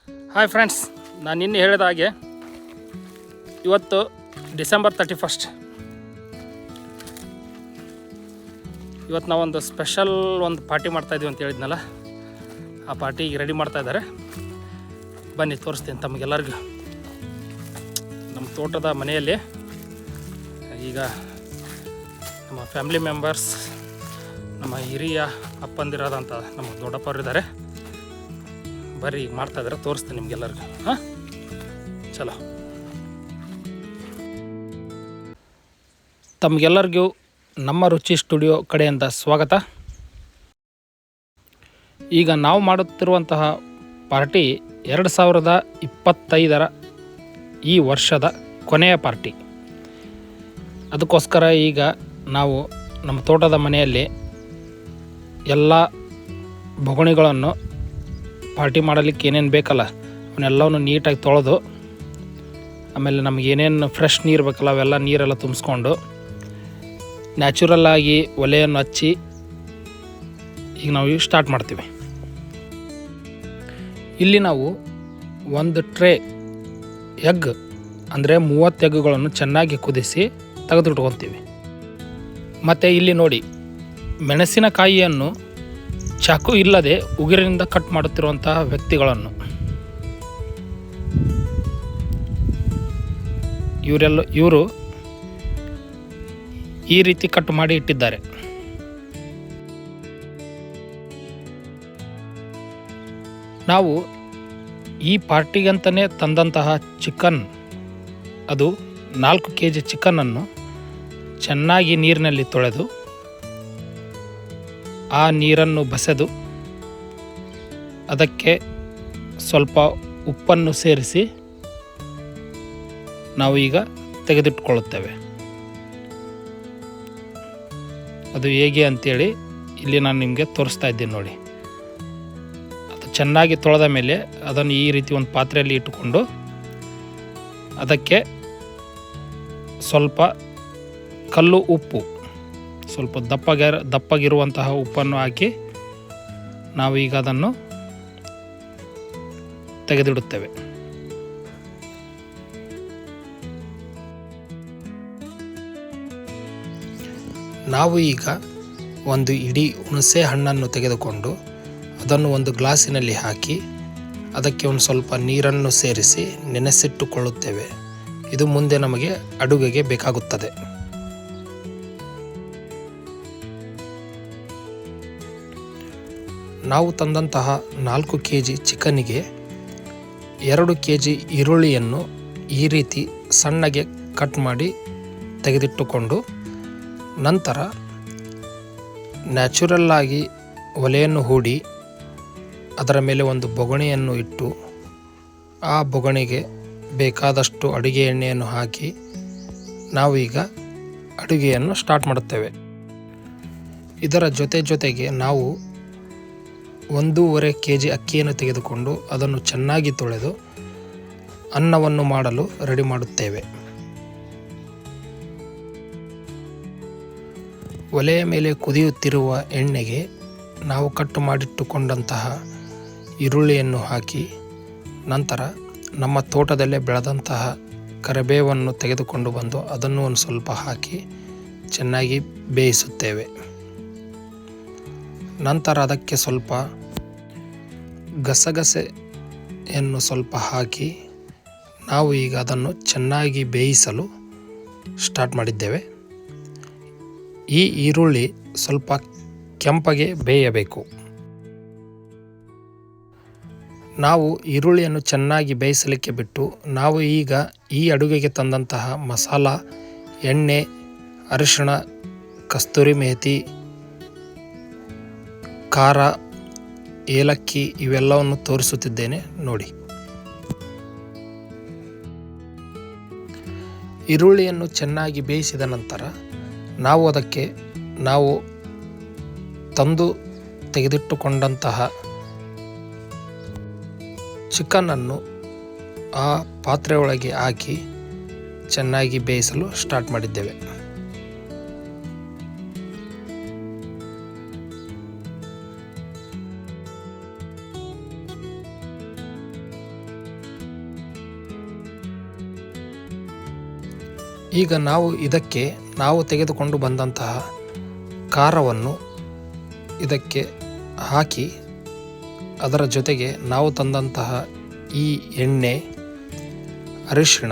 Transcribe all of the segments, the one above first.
Hi friends, ನಾನು ನಿನ್ನೆ ಹೇಳಿದ ಹಾಗೆ ಇವತ್ತು ಡಿಸೆಂಬರ್ 31. ಇವತ್ತು ನಾವೊಂದು ಸ್ಪೆಷಲ್ ಪಾರ್ಟಿ ಮಾಡ್ತಾಯಿದ್ದೀವಿ ಅಂತ ಹೇಳಿದ್ನಲ್ಲ, ಆ ಪಾರ್ಟಿಗೆ ರೆಡಿ ಮಾಡ್ತಾಯಿದ್ದಾರೆ. ಬನ್ನಿ ತೋರಿಸ್ತೀನಿ ತಮಗೆಲ್ಲರಿಗೂ. ನಮ್ಮ ತೋಟದ ಮನೆಯಲ್ಲಿ ಈಗ ನಮ್ಮ ಫ್ಯಾಮಿಲಿ ಮೆಂಬರ್ಸ್, ನಮ್ಮ ಹಿರಿಯ ಅಪ್ಪಂದಿರಾದಂಥ ನಮ್ಮ ದೊಡ್ಡಪ್ಪರಿದ್ದಾರೆ. ಬರ್ರಿ ಈಗ ಮಾಡ್ತಾಯಿದ್ದಾರೆ, ತೋರಿಸ್ತೀನಿ ನಿಮಗೆಲ್ಲರಿಗೂ. ಹಾಂ, ಚಲೋ. ತಮಗೆಲ್ಲರಿಗೂ ನಮ್ಮ ರುಚಿ ಸ್ಟುಡಿಯೋ ಕಡೆಯಿಂದ ಸ್ವಾಗತ. ಈಗ ನಾವು ಮಾಡುತ್ತಿರುವಂತಹ ಪಾರ್ಟಿ 2025 ಈ ವರ್ಷದ ಕೊನೆಯ ಪಾರ್ಟಿ. ಅದಕ್ಕೋಸ್ಕರ ಈಗ ನಾವು ನಮ್ಮ ತೋಟದ ಮನೆಯಲ್ಲಿ ಎಲ್ಲ ಬೊಗಣಿಗಳನ್ನು ಪಾರ್ಟಿ ಮಾಡಲಿಕ್ಕೆ ಏನೇನು ಬೇಕಲ್ಲ ಅವನ್ನೆಲ್ಲವನ್ನು ನೀಟಾಗಿ ತೊಳೆದು, ಆಮೇಲೆ ನಮಗೇನೇನು ಫ್ರೆಶ್ ನೀರು ಬೇಕಲ್ಲ ಅವೆಲ್ಲ ನೀರೆಲ್ಲ ತುಂಬಿಸ್ಕೊಂಡು ನ್ಯಾಚುರಲ್ಲಾಗಿ ಒಲೆಯನ್ನು ಹಚ್ಚಿ ಈಗ ನಾವು ಸ್ಟಾರ್ಟ್ ಮಾಡ್ತೀವಿ. ಇಲ್ಲಿ ನಾವು ಒಂದು ಟ್ರೇ ಎಗ್ ಅಂದರೆ 30 ಎಗ್ಗುಗಳನ್ನು ಚೆನ್ನಾಗಿ ಕುದಿಸಿ ತೆಗೆದಿಟ್ಕೊತೀವಿ. ಮತ್ತು ಇಲ್ಲಿ ನೋಡಿ, ಮೆಣಸಿನಕಾಯಿಯನ್ನು ಚಾಕು ಇಲ್ಲದೆ ಉಗುರಿನಿಂದ ಕಟ್ ಮಾಡುತ್ತಿರುವಂತಹ ವ್ಯಕ್ತಿಗಳನ್ನು, ಇವರು ಈ ರೀತಿ ಕಟ್ ಮಾಡಿ ಇಟ್ಟಿದ್ದಾರೆ. ನಾವು ಈ ಪಾರ್ಟಿಗಂತಲೇ ತಂದಂತಹ ಚಿಕನ್, ಅದು 4 kg ಚಿಕನನ್ನು ಚೆನ್ನಾಗಿ ನೀರಿನಲ್ಲಿ ತೊಳೆದು ಆ ನೀರನ್ನು ಬಸೆದು ಅದಕ್ಕೆ ಸ್ವಲ್ಪ ಉಪ್ಪನ್ನು ಸೇರಿಸಿ ನಾವು ಈಗ ತೆಗೆದಿಟ್ಕೊಳ್ಳುತ್ತೇವೆ. ಅದು ಹೇಗೆ ಅಂತೇಳಿ ಇಲ್ಲಿ ನಾನು ನಿಮಗೆ ತೋರಿಸ್ತಾ ಇದ್ದೀನಿ ನೋಡಿ. ಅದು ಚೆನ್ನಾಗಿ ತೊಳೆದ ಮೇಲೆ ಅದನ್ನು ಈ ರೀತಿ ಒಂದು ಪಾತ್ರೆಯಲ್ಲಿ ಇಟ್ಟುಕೊಂಡು ಅದಕ್ಕೆ ಸ್ವಲ್ಪ ಕಲ್ಲು ಉಪ್ಪು, ಸ್ವಲ್ಪ ದಪ್ಪಗಿರುವಂತಹ ಉಪ್ಪನ್ನು ಹಾಕಿ ನಾವು ಈಗ ಅದನ್ನು ತೆಗೆದಿಡುತ್ತೇವೆ. ನಾವು ಈಗ ಒಂದು ಇಡೀ ಹುಣಸೆ ಹಣ್ಣನ್ನು ತೆಗೆದುಕೊಂಡು ಅದನ್ನು ಒಂದು ಗ್ಲಾಸಿನಲ್ಲಿ ಹಾಕಿ ಅದಕ್ಕೆ ಒಂದು ಸ್ವಲ್ಪ ನೀರನ್ನು ಸೇರಿಸಿ ನೆನೆಸಿಟ್ಟುಕೊಳ್ಳುತ್ತೇವೆ. ಇದು ಮುಂದೆ ನಮಗೆ ಅಡುಗೆಗೆ ಬೇಕಾಗುತ್ತದೆ. ನಾವು ತಂದಂತಹ 4 kg ಚಿಕನ್ನಿಗೆ 2 kg ಈರುಳ್ಳಿಯನ್ನು ಈ ರೀತಿ ಸಣ್ಣಗೆ ಕಟ್ ಮಾಡಿ ತೆಗೆದಿಟ್ಟುಕೊಂಡು, ನಂತರ ನ್ಯಾಚುರಲ್ಲಾಗಿ ಒಲೆಯನ್ನು ಹೂಡಿ ಅದರ ಮೇಲೆ ಒಂದು ಬೊಗಣೆಯನ್ನು ಇಟ್ಟು ಆ ಬೊಗಣೆಗೆ ಬೇಕಾದಷ್ಟು ಅಡುಗೆ ಎಣ್ಣೆಯನ್ನು ಹಾಕಿ ನಾವು ಈಗ ಅಡುಗೆಯನ್ನು ಸ್ಟಾರ್ಟ್ ಮಾಡುತ್ತೇವೆ. ಇದರ ಜೊತೆಗೆ ನಾವು 1.5 kg ಅಕ್ಕಿಯನ್ನು ತೆಗೆದುಕೊಂಡು ಅದನ್ನು ಚೆನ್ನಾಗಿ ತೊಳೆದು ಅನ್ನವನ್ನು ಮಾಡಲು ರೆಡಿ ಮಾಡುತ್ತೇವೆ. ಒಲೆಯ ಮೇಲೆ ಕುದಿಯುತ್ತಿರುವ ಎಣ್ಣೆಗೆ ನಾವು ಕಟ್ ಮಾಡಿಟ್ಟುಕೊಂಡಂತಹ ಈರುಳ್ಳಿಯನ್ನು ಹಾಕಿ, ನಂತರ ನಮ್ಮ ತೋಟದಲ್ಲೇ ಬೆಳೆದಂತಹ ಕರಿಬೇವನ್ನು ತೆಗೆದುಕೊಂಡು ಬಂದು ಅದನ್ನು ಒಂದು ಸ್ವಲ್ಪ ಹಾಕಿ ಚೆನ್ನಾಗಿ ಬೇಯಿಸುತ್ತೇವೆ. ನಂತರ ಅದಕ್ಕೆ ಸ್ವಲ್ಪ ಗಸಗಸೆಯನ್ನು ಸ್ವಲ್ಪ ಹಾಕಿ ನಾವು ಈಗ ಅದನ್ನು ಚೆನ್ನಾಗಿ ಬೇಯಿಸಲು ಸ್ಟಾರ್ಟ್ ಮಾಡಿದ್ದೇವೆ. ಈ ಈರುಳ್ಳಿ ಸ್ವಲ್ಪ ಕೆಂಪಗೆ ಬೇಯಬೇಕು. ನಾವು ಈರುಳ್ಳಿಯನ್ನು ಚೆನ್ನಾಗಿ ಬೇಯಿಸಲಿಕ್ಕೆ ಬಿಟ್ಟು ನಾವು ಈಗ ಈ ಅಡುಗೆಗೆ ತಂದಂತಹ ಮಸಾಲ, ಎಣ್ಣೆ, ಅರಿಶಿಣ, ಕಸ್ತೂರಿ ಮೆಥಿ, ಖಾರ, ಏಲಕ್ಕಿ ಇವೆಲ್ಲವನ್ನು ತೋರಿಸುತ್ತಿದ್ದೇನೆ ನೋಡಿ. ಈರುಳ್ಳಿಯನ್ನು ಚೆನ್ನಾಗಿ ಬೇಯಿಸಿದ ನಂತರ ನಾವು ಅದಕ್ಕೆ ತಂದು ತೆಗೆದಿಟ್ಟುಕೊಂಡಂತಹ ಚಿಕನನ್ನು ಆ ಪಾತ್ರೆಯೊಳಗೆ ಹಾಕಿ ಚೆನ್ನಾಗಿ ಬೇಯಿಸಲು ಸ್ಟಾರ್ಟ್ ಮಾಡಿದ್ದೇವೆ. ಈಗ ಇದಕ್ಕೆ ನಾವು ತೆಗೆದುಕೊಂಡು ಬಂದಂತಹ ಖಾರವನ್ನು ಇದಕ್ಕೆ ಹಾಕಿ ಅದರ ಜೊತೆಗೆ ನಾವು ತಂದಂತಹ ಈ ಎಣ್ಣೆ, ಅರಿಶಿಣ,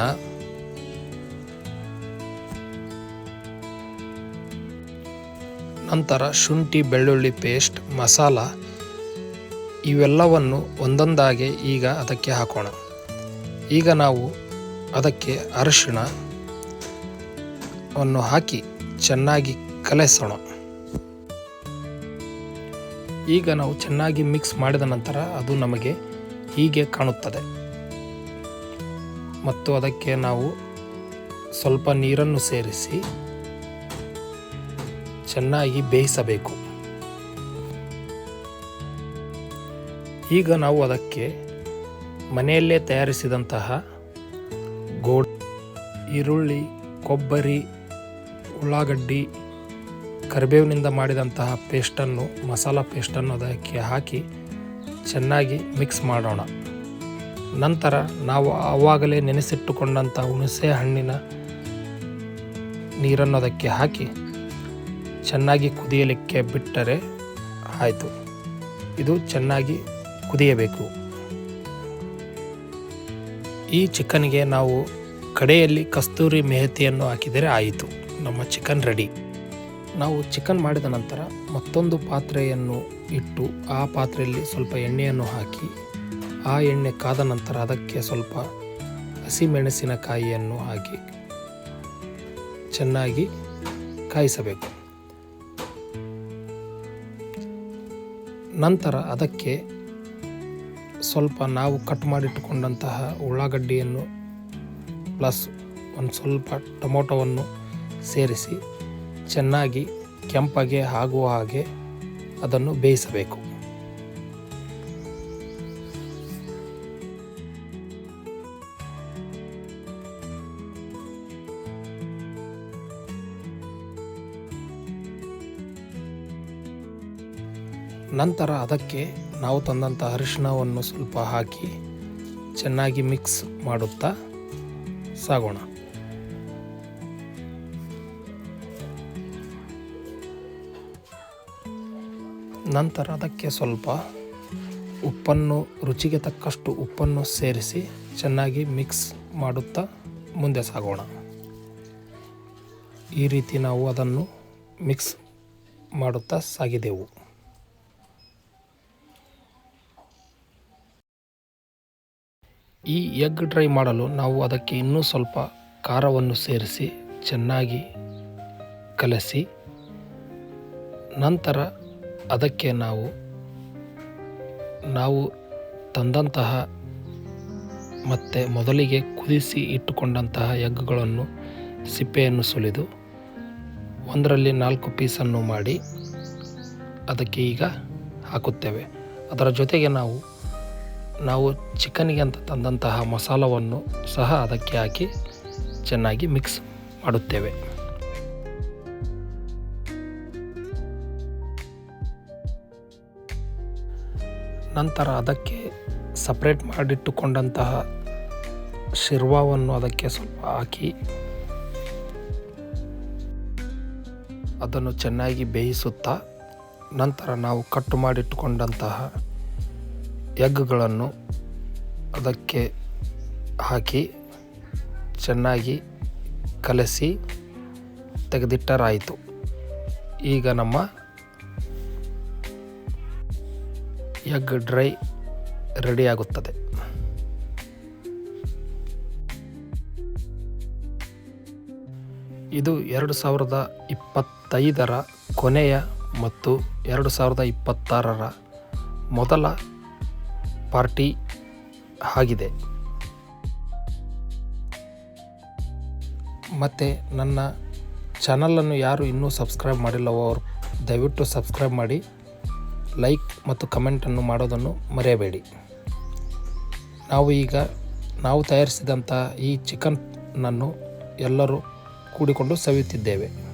ನಂತರ ಶುಂಠಿ ಬೆಳ್ಳುಳ್ಳಿ ಪೇಸ್ಟ್, ಮಸಾಲ ಇವೆಲ್ಲವನ್ನು ಒಂದೊಂದಾಗಿ ಈಗ ಅದಕ್ಕೆ ಹಾಕೋಣ. ಈಗ ನಾವು ಅದಕ್ಕೆ ಅರಿಶಿಣವನ್ನು ಹಾಕಿ ಚೆನ್ನಾಗಿ ಕಲಸೋಣ. ಈಗ ನಾವು ಚೆನ್ನಾಗಿ ಮಿಕ್ಸ್ ಮಾಡಿದ ನಂತರ ಅದು ನಮಗೆ ಹೀಗೆ ಕಾಣುತ್ತದೆ. ಮತ್ತು ಅದಕ್ಕೆ ನಾವು ಸ್ವಲ್ಪ ನೀರನ್ನು ಸೇರಿಸಿ ಚೆನ್ನಾಗಿ ಬೇಯಿಸಬೇಕು. ಈಗ ನಾವು ಅದಕ್ಕೆ ಮನೆಯಲ್ಲೇ ತಯಾರಿಸಿದಂತಹ ಈರುಳ್ಳಿ, ಕೊಬ್ಬರಿ, ಉಳ್ಳಾಗಡ್ಡಿ, ಕರಿಬೇವಿನಿಂದ ಮಾಡಿದಂತಹ ಮಸಾಲ ಪೇಸ್ಟನ್ನು ಅದಕ್ಕೆ ಹಾಕಿ ಚೆನ್ನಾಗಿ ಮಿಕ್ಸ್ ಮಾಡೋಣ. ನಂತರ ನಾವು ಆವಾಗಲೇ ನೆನೆಸಿಟ್ಟುಕೊಂಡಂಥ ಹುಣಸೆ ಹಣ್ಣಿನ ನೀರನ್ನು ಅದಕ್ಕೆ ಹಾಕಿ ಚೆನ್ನಾಗಿ ಕುದಿಯಲಿಕ್ಕೆ ಬಿಟ್ಟರೆ ಆಯಿತು. ಇದು ಚೆನ್ನಾಗಿ ಕುದಿಯಬೇಕು. ಈ ಚಿಕನ್ಗೆ ನಾವು ಕಡೆಯಲ್ಲಿ ಕಸ್ತೂರಿ ಮೆಹತಿಯನ್ನು ಹಾಕಿದರೆ ಆಯಿತು. ನಮ್ಮ ಚಿಕನ್ ರೆಡಿ. ನಾವು ಚಿಕನ್ ಮಾಡಿದ ನಂತರ ಮತ್ತೊಂದು ಪಾತ್ರೆಯನ್ನು ಇಟ್ಟು ಆ ಪಾತ್ರೆಯಲ್ಲಿ ಸ್ವಲ್ಪ ಎಣ್ಣೆಯನ್ನು ಹಾಕಿ ಆ ಎಣ್ಣೆ ಕಾದ ನಂತರ ಅದಕ್ಕೆ ಸ್ವಲ್ಪ ಹಸಿಮೆಣಸಿನಕಾಯಿಯನ್ನು ಹಾಕಿ ಚೆನ್ನಾಗಿ ಕಾಯಿಸಬೇಕು. ನಂತರ ಅದಕ್ಕೆ ಸ್ವಲ್ಪ ನಾವು ಕಟ್ ಮಾಡಿಟ್ಟುಕೊಂಡಂತಹ ಉಳ್ಳಾಗಡ್ಡಿಯನ್ನು ಪ್ಲಸ್ ಒಂದು ಸ್ವಲ್ಪ ಟೊಮೊಟೊವನ್ನು ಸೇರಿಸಿ ಚೆನ್ನಾಗಿ ಕೆಂಪಗೆ ಆಗುವ ಹಾಗೆ ಅದನ್ನು ಬೇಯಿಸಬೇಕು. ನಂತರ ಅದಕ್ಕೆ ನಾವು ತಂದಂಥ ಅರಿಶಿಣವನ್ನು ಸ್ವಲ್ಪ ಹಾಕಿ ಚೆನ್ನಾಗಿ ಮಿಕ್ಸ್ ಮಾಡುತ್ತಾ ಸಾಗೋಣ. ನಂತರ ಅದಕ್ಕೆ ಸ್ವಲ್ಪ ರುಚಿಗೆ ತಕ್ಕಷ್ಟು ಉಪ್ಪನ್ನು ಸೇರಿಸಿ ಚೆನ್ನಾಗಿ ಮಿಕ್ಸ್ ಮಾಡುತ್ತಾ ಮುಂದೆ ಸಾಗೋಣ. ಈ ರೀತಿ ನಾವು ಅದನ್ನು ಮಿಕ್ಸ್ ಮಾಡುತ್ತಾ ಸಾಗಿದೆವು. ಈ ಎಗ್ ಡ್ರೈ ಮಾಡಲು ನಾವು ಅದಕ್ಕೆ ಇನ್ನೂ ಸ್ವಲ್ಪ ಖಾರವನ್ನು ಸೇರಿಸಿ ಚೆನ್ನಾಗಿ ಕಲಸಿ ನಂತರ ಅದಕ್ಕೆ ನಾವು ತಂದಂತಹ ಮತ್ತು ಮೊದಲಿಗೆ ಕುದಿಸಿ ಇಟ್ಟುಕೊಂಡಂತಹ ಎಗ್ಗಳನ್ನು ಸಿಪ್ಪೆಯನ್ನು ಸುಲಿದು ಒಂದರಲ್ಲಿ 4 ಪೀಸನ್ನು ಮಾಡಿ ಅದಕ್ಕೆ ಈಗ ಹಾಕುತ್ತೇವೆ. ಅದರ ಜೊತೆಗೆ ನಾವು ಚಿಕನ್ಗೆ ಅಂತ ತಂದಂತಹ ಮಸಾಲವನ್ನು ಸಹ ಅದಕ್ಕೆ ಹಾಕಿ ಚೆನ್ನಾಗಿ ಮಿಕ್ಸ್ ಮಾಡುತ್ತೇವೆ. ನಂತರ ಅದಕ್ಕೆ ಸಪ್ರೇಟ್ ಮಾಡಿಟ್ಟುಕೊಂಡಂತಹ ಶಿರ್ವಾವನ್ನು ಅದಕ್ಕೆ ಸ್ವಲ್ಪ ಹಾಕಿ ಅದನ್ನು ಚೆನ್ನಾಗಿ ಬೇಯಿಸುತ್ತಾ ನಂತರ ನಾವು ಕಟ್ ಮಾಡಿಟ್ಟುಕೊಂಡಂತಹ ಎಗ್ಗಳನ್ನು ಅದಕ್ಕೆ ಹಾಕಿ ಚೆನ್ನಾಗಿ ಕಲಸಿ ತೆಗೆದಿಟ್ಟರಾಯಿತು. ಈಗ ನಮ್ಮ ಎಗ್ ಡ್ರೈ ರೆಡಿಯಾಗುತ್ತದೆ. ಇದು 2025ರ ಕೊನೆಯ ಮತ್ತು 2026ರ ಮೊದಲ ಪಾರ್ಟಿ ಆಗಿದೆ. ಮತ್ತು ನನ್ನ ಚಾನಲನ್ನು ಯಾರು ಇನ್ನೂ ಸಬ್ಸ್ಕ್ರೈಬ್ ಮಾಡಿಲ್ಲವೋ ಅವರು ದಯವಿಟ್ಟು ಸಬ್ಸ್ಕ್ರೈಬ್ ಮಾಡಿ, ಲೈಕ್ ಮತ್ತು ಕಮೆಂಟನ್ನು ಮಾಡೋದನ್ನು ಮರೆಯಬೇಡಿ. ನಾವು ತಯಾರಿಸಿದಂಥ ಈ ಚಿಕನ್ನನ್ನು ಎಲ್ಲರೂ ಕೂಡಿಕೊಂಡು ಸವಿಯುತ್ತಿದ್ದೇವೆ.